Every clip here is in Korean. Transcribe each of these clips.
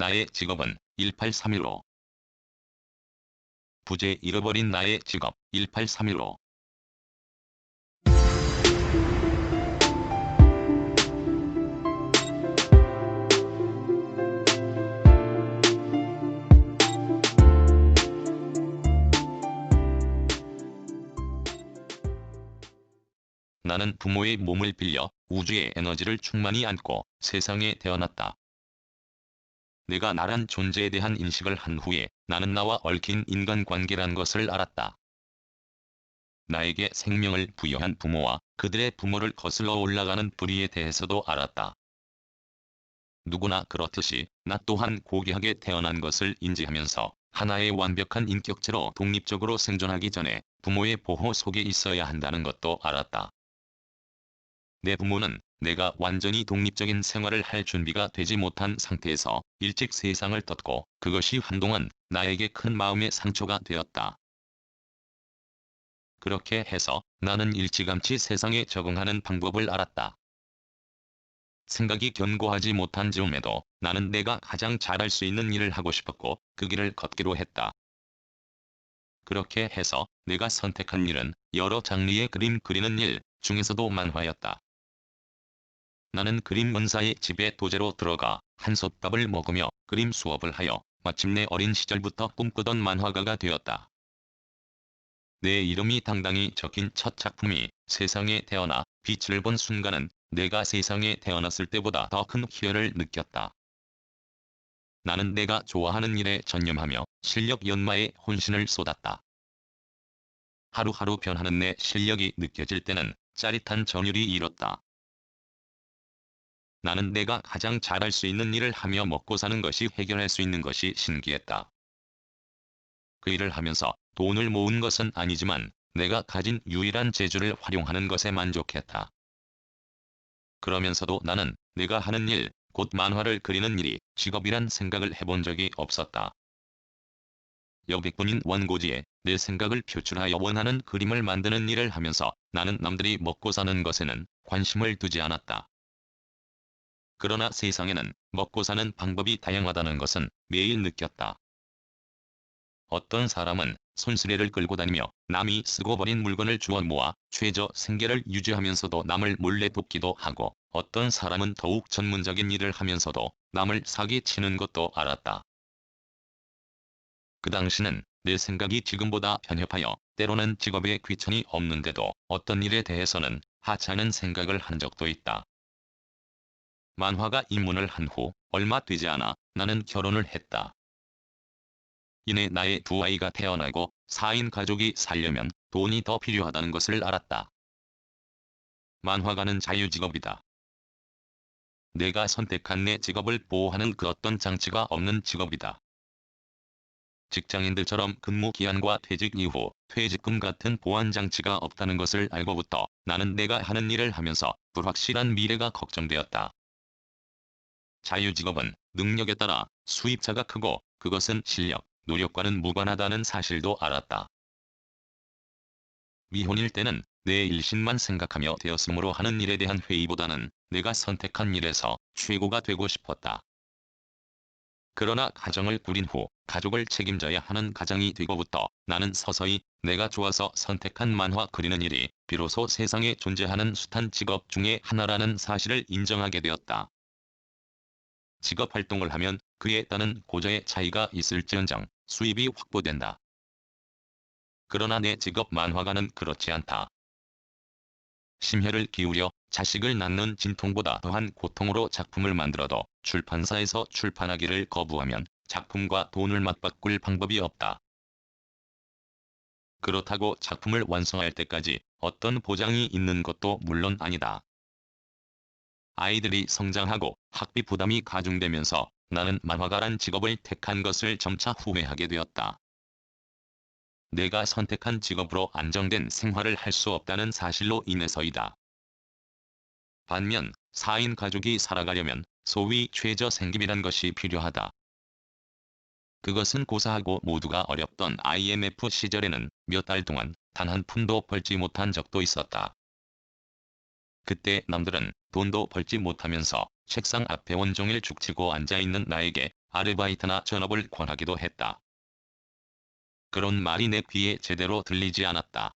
나의 직업은 1831로. 부재 잃어버린 나의 직업 1831로. 나는 부모의 몸을 빌려 우주의 에너지를 충만히 안고 세상에 태어났다. 내가 나란 존재에 대한 인식을 한 후에 나는 나와 얽힌 인간관계란 것을 알았다. 나에게 생명을 부여한 부모와 그들의 부모를 거슬러 올라가는 뿌리에 대해서도 알았다. 누구나 그렇듯이 나 또한 고귀하게 태어난 것을 인지하면서 하나의 완벽한 인격체로 독립적으로 생존하기 전에 부모의 보호 속에 있어야 한다는 것도 알았다. 내 부모는 내가 완전히 독립적인 생활을 할 준비가 되지 못한 상태에서 일찍 세상을 떴고, 그것이 한동안 나에게 큰 마음의 상처가 되었다. 그렇게 해서 나는 일찌감치 세상에 적응하는 방법을 알았다. 생각이 견고하지 못한 즈음에도 나는 내가 가장 잘할 수 있는 일을 하고 싶었고 그 길을 걷기로 했다. 그렇게 해서 내가 선택한 일은 여러 장르의 그림 그리는 일 중에서도 만화였다. 나는 그림 원사의 집에 도제로 들어가 한솥밥을 먹으며 그림 수업을 하여 마침내 어린 시절부터 꿈꾸던 만화가가 되었다. 내 이름이 당당히 적힌 첫 작품이 세상에 태어나 빛을 본 순간은 내가 세상에 태어났을 때보다 더 큰 희열을 느꼈다. 나는 내가 좋아하는 일에 전념하며 실력 연마에 혼신을 쏟았다. 하루하루 변하는 내 실력이 느껴질 때는 짜릿한 전율이 일었다. 나는 내가 가장 잘할 수 있는 일을 하며 먹고 사는 것이 해결할 수 있는 것이 신기했다. 그 일을 하면서 돈을 모은 것은 아니지만 내가 가진 유일한 재주를 활용하는 것에 만족했다. 그러면서도 나는 내가 하는 일, 곧 만화를 그리는 일이 직업이란 생각을 해본 적이 없었다. 여백분인 원고지에 내 생각을 표출하여 원하는 그림을 만드는 일을 하면서 나는 남들이 먹고 사는 것에는 관심을 두지 않았다. 그러나 세상에는 먹고 사는 방법이 다양하다는 것은 매일 느꼈다. 어떤 사람은 손수레를 끌고 다니며 남이 쓰고 버린 물건을 주워 모아 최저 생계를 유지하면서도 남을 몰래 돕기도 하고, 어떤 사람은 더욱 전문적인 일을 하면서도 남을 사기치는 것도 알았다. 그 당시는 내 생각이 지금보다 편협하여 때로는 직업에 귀천이 없는데도 어떤 일에 대해서는 하찮은 생각을 한 적도 있다. 만화가 입문을 한 후 얼마 되지 않아 나는 결혼을 했다. 이내 나의 두 아이가 태어나고 4인 가족이 살려면 돈이 더 필요하다는 것을 알았다. 만화가는 자유직업이다. 내가 선택한 내 직업을 보호하는 그 어떤 장치가 없는 직업이다. 직장인들처럼 근무 기한과 퇴직 이후 퇴직금 같은 보완 장치가 없다는 것을 알고부터 나는 내가 하는 일을 하면서 불확실한 미래가 걱정되었다. 자유직업은 능력에 따라 수입자가 크고 그것은 실력, 노력과는 무관하다는 사실도 알았다. 미혼일 때는 내 일신만 생각하며 되었으므로 하는 일에 대한 회의보다는 내가 선택한 일에서 최고가 되고 싶었다. 그러나 가정을 꾸린 후 가족을 책임져야 하는 가장이 되고부터 나는 서서히 내가 좋아서 선택한 만화 그리는 일이 비로소 세상에 존재하는 숱한 직업 중의 하나라는 사실을 인정하게 되었다. 직업 활동을 하면 그에 따른 고저의 차이가 있을지언정 수입이 확보된다. 그러나 내 직업 만화가는 그렇지 않다. 심혈을 기울여 자식을 낳는 진통보다 더한 고통으로 작품을 만들어도 출판사에서 출판하기를 거부하면 작품과 돈을 맞바꿀 방법이 없다. 그렇다고 작품을 완성할 때까지 어떤 보장이 있는 것도 물론 아니다. 아이들이 성장하고 학비 부담이 가중되면서 나는 만화가란 직업을 택한 것을 점차 후회하게 되었다. 내가 선택한 직업으로 안정된 생활을 할 수 없다는 사실로 인해서이다. 반면 4인 가족이 살아가려면 소위 최저생계비란 것이 필요하다. 그것은 고사하고 모두가 어렵던 IMF 시절에는 몇 달 동안 단 한 푼도 벌지 못한 적도 있었다. 그때 남들은 돈도 벌지 못하면서 책상 앞에 온종일 죽치고 앉아있는 나에게 아르바이트나 전업을 권하기도 했다. 그런 말이 내 귀에 제대로 들리지 않았다.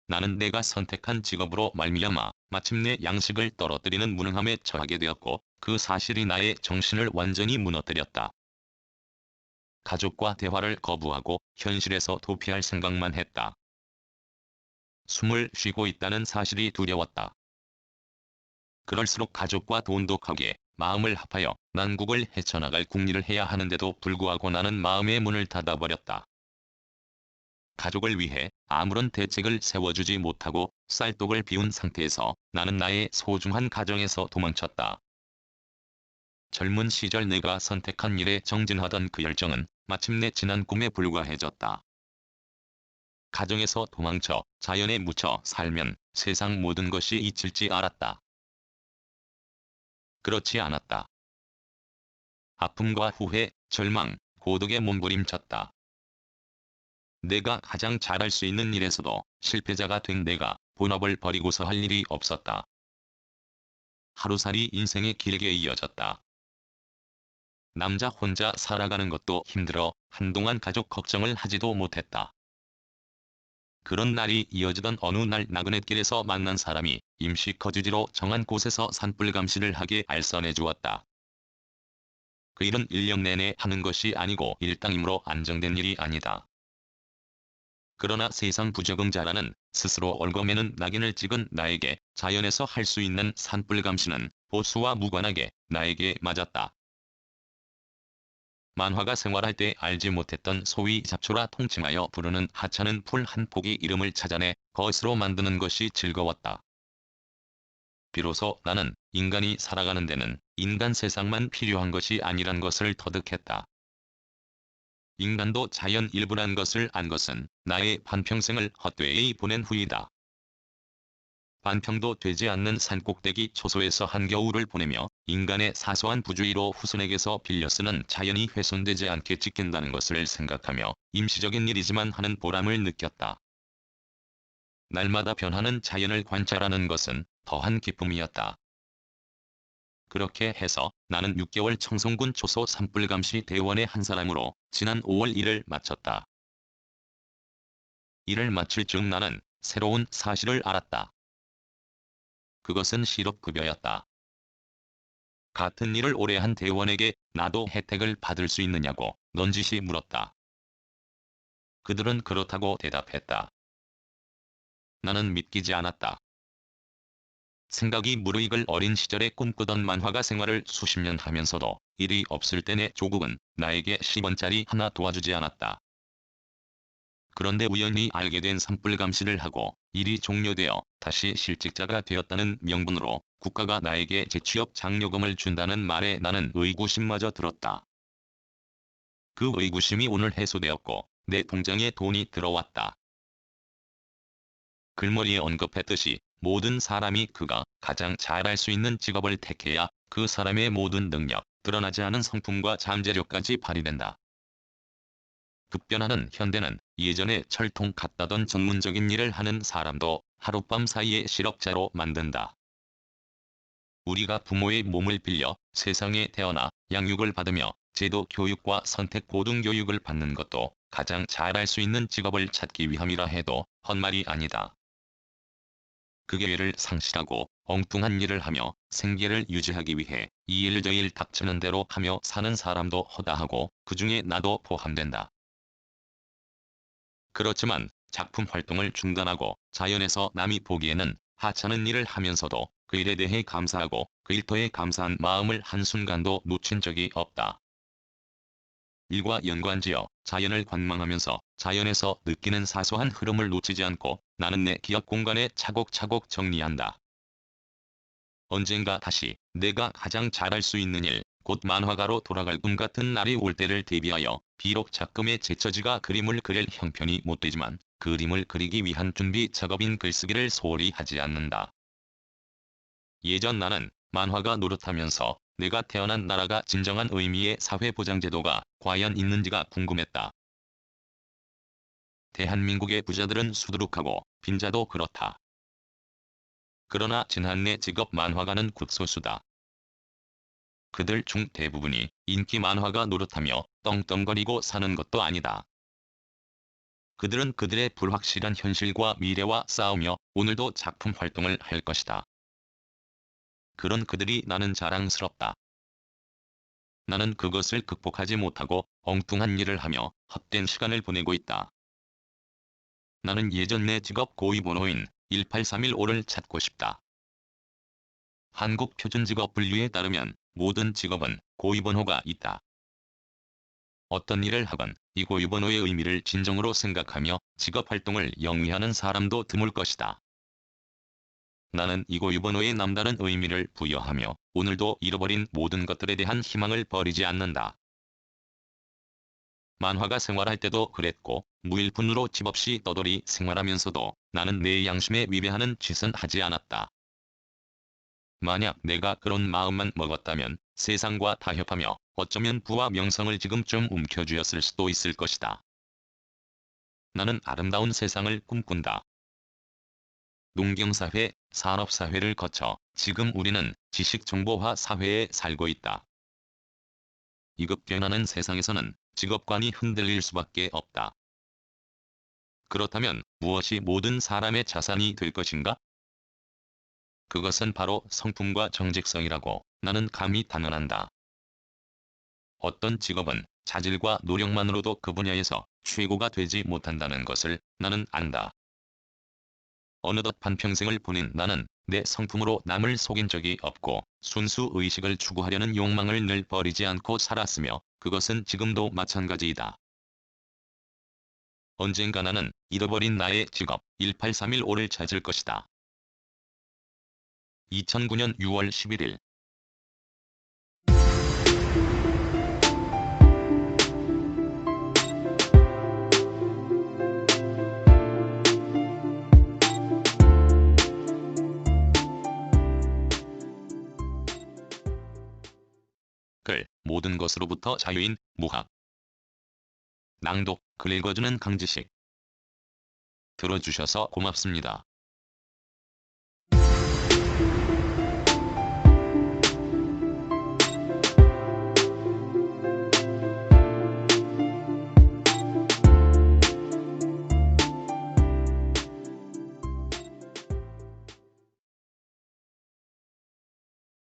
나는 내가 선택한 직업으로 말미암아 마침내 양식을 떨어뜨리는 무능함에 처하게 되었고 그 사실이 나의 정신을 완전히 무너뜨렸다. 가족과 대화를 거부하고 현실에서 도피할 생각만 했다. 숨을 쉬고 있다는 사실이 두려웠다. 그럴수록 가족과 돈독하게 마음을 합하여 난국을 헤쳐나갈 궁리를 해야 하는데도 불구하고 나는 마음의 문을 닫아버렸다. 가족을 위해 아무런 대책을 세워주지 못하고 쌀독을 비운 상태에서 나는 나의 소중한 가정에서 도망쳤다. 젊은 시절 내가 선택한 일에 정진하던 그 열정은 마침내 지난 꿈에 불과해졌다. 가정에서 도망쳐 자연에 묻혀 살면 세상 모든 것이 잊힐지 알았다. 그렇지 않았다. 아픔과 후회, 절망, 고독에 몸부림쳤다. 내가 가장 잘할 수 있는 일에서도 실패자가 된 내가 본업을 버리고서 할 일이 없었다. 하루살이 인생의 길게 이어졌다. 남자 혼자 살아가는 것도 힘들어 한동안 가족 걱정을 하지도 못했다. 그런 날이 이어지던 어느 날 나그네길에서 만난 사람이 임시 거주지로 정한 곳에서 산불 감시를 하게 알선해 주었다. 그 일은 1년 내내 하는 것이 아니고 일당이므로 안정된 일이 아니다. 그러나 세상 부적응자라는 스스로 얽어매는 낙인을 찍은 나에게 자연에서 할 수 있는 산불 감시는 보수와 무관하게 나에게 맞았다. 만화가 생활할 때 알지 못했던 소위 잡초라 통칭하여 부르는 하찮은 풀 한 폭의 이름을 찾아내 거스로 만드는 것이 즐거웠다. 비로소 나는 인간이 살아가는 데는 인간 세상만 필요한 것이 아니란 것을 터득했다. 인간도 자연 일부란 것을 안 것은 나의 반평생을 헛되이 보낸 후이다. 반평도 되지 않는 산꼭대기 초소에서 한겨울을 보내며 인간의 사소한 부주의로 후손에게서 빌려 쓰는 자연이 훼손되지 않게 지킨다는 것을 생각하며 임시적인 일이지만 하는 보람을 느꼈다. 날마다 변하는 자연을 관찰하는 것은 더한 기쁨이었다. 그렇게 해서 나는 6개월 청송군 초소 산불감시 대원의 한 사람으로 지난 5월 일을 마쳤다. 일을 마칠 즈음 나는 새로운 사실을 알았다. 그것은 실업급여였다. 같은 일을 오래 한 대원에게 나도 혜택을 받을 수 있느냐고 넌지시 물었다. 그들은 그렇다고 대답했다. 나는 믿기지 않았다. 생각이 무르익을 어린 시절에 꿈꾸던 만화가 생활을 수십 년 하면서도 일이 없을 때 내 조국은 나에게 10원짜리 하나 도와주지 않았다. 그런데 우연히 알게 된 산불 감시를 하고 일이 종료되어 다시 실직자가 되었다는 명분으로 국가가 나에게 재취업 장려금을 준다는 말에 나는 의구심마저 들었다. 그 의구심이 오늘 해소되었고 내 통장에 돈이 들어왔다. 글머리에 언급했듯이 모든 사람이 그가 가장 잘할 수 있는 직업을 택해야 그 사람의 모든 능력, 드러나지 않은 성품과 잠재력까지 발휘된다. 급변하는 현대는 예전에 철통 갖다던 전문적인 일을 하는 사람도 하룻밤 사이에 실업자로 만든다. 우리가 부모의 몸을 빌려 세상에 태어나 양육을 받으며 제도 교육과 선택 고등교육을 받는 것도 가장 잘할 수 있는 직업을 찾기 위함이라 해도 헛말이 아니다. 그 기회를 상실하고 엉뚱한 일을 하며 생계를 유지하기 위해 이 일 저 일 닥치는 대로 하며 사는 사람도 허다하고 그 중에 나도 포함된다. 그렇지만 작품 활동을 중단하고 자연에서 남이 보기에는 하찮은 일을 하면서도 그 일에 대해 감사하고 그 일터에 감사한 마음을 한순간도 놓친 적이 없다. 일과 연관지어 자연을 관망하면서 자연에서 느끼는 사소한 흐름을 놓치지 않고 나는 내 기억 공간에 차곡차곡 정리한다. 언젠가 다시 내가 가장 잘할 수 있는 일, 곧 만화가로 돌아갈 꿈 같은 날이 올 때를 대비하여 비록 작금의 제처지가 그림을 그릴 형편이 못되지만 그림을 그리기 위한 준비 작업인 글쓰기를 소홀히 하지 않는다. 예전 나는 만화가 노릇하면서 내가 태어난 나라가 진정한 의미의 사회보장제도가 과연 있는지가 궁금했다. 대한민국의 부자들은 수두룩하고 빈자도 그렇다. 그러나 진한내 직업 만화가는 극소수다. 그들 중 대부분이 인기 만화가 노릇하며 떵떵거리고 사는 것도 아니다. 그들은 그들의 불확실한 현실과 미래와 싸우며 오늘도 작품 활동을 할 것이다. 그런 그들이 나는 자랑스럽다. 나는 그것을 극복하지 못하고 엉뚱한 일을 하며 헛된 시간을 보내고 있다. 나는 예전 내 직업 고위번호인 18315를 찾고 싶다. 한국 표준직업 분류에 따르면 모든 직업은 고위번호가 있다. 어떤 일을 하건 이 고유번호의 의미를 진정으로 생각하며 직업활동을 영위하는 사람도 드물 것이다. 나는 이 고유번호에 남다른 의미를 부여하며 오늘도 잃어버린 모든 것들에 대한 희망을 버리지 않는다. 만화가 생활할 때도 그랬고 무일푼으로 집 없이 떠돌이 생활하면서도 나는 내 양심에 위배하는 짓은 하지 않았다. 만약 내가 그런 마음만 먹었다면 세상과 타협하며 어쩌면 부와 명성을 지금쯤 움켜쥐었을 수도 있을 것이다. 나는 아름다운 세상을 꿈꾼다. 농경사회, 산업사회를 거쳐 지금 우리는 지식정보화 사회에 살고 있다. 이급 변하는 세상에서는 직업관이 흔들릴 수밖에 없다. 그렇다면 무엇이 모든 사람의 자산이 될 것인가? 그것은 바로 성품과 정직성이라고 나는 감히 단언한다. 어떤 직업은 자질과 노력만으로도 그 분야에서 최고가 되지 못한다는 것을 나는 안다. 어느덧 반평생을 보낸 나는 내 성품으로 남을 속인 적이 없고 순수 의식을 추구하려는 욕망을 늘 버리지 않고 살았으며 그것은 지금도 마찬가지이다. 언젠가 나는 잃어버린 나의 직업 18315를 찾을 것이다. 2009년 6월 11일 글, 모든 것으로부터 자유인 무학. 낭독, 글 읽어주는 강지식. 들어주셔서 고맙습니다.